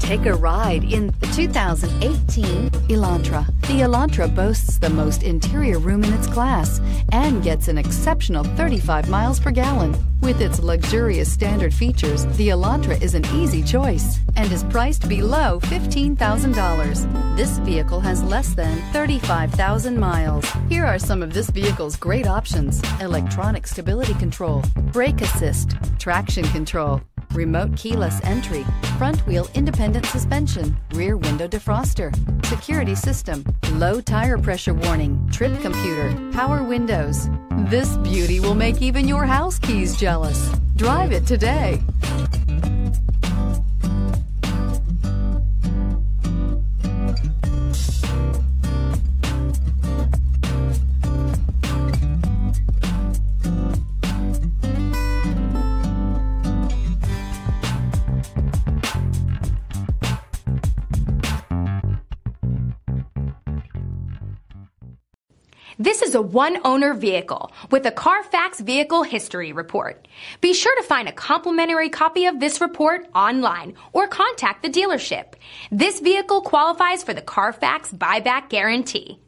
Take a ride in the 2018 Elantra. The Elantra boasts the most interior room in its class and gets an exceptional 35 miles per gallon. With its luxurious standard features, the Elantra is an easy choice and is priced below $15,000. This vehicle has less than 35,000 miles. Here are some of this vehicle's great options: electronic stability control, brake assist, traction control, remote keyless entry, front wheel independent suspension, rear window defroster, security system, low tire pressure warning, trip computer, power windows. This beauty will make even your house keys jealous. Drive it today. This is a one-owner vehicle with a Carfax Vehicle History Report. Be sure to find a complimentary copy of this report online or contact the dealership. This vehicle qualifies for the Carfax Buyback Guarantee.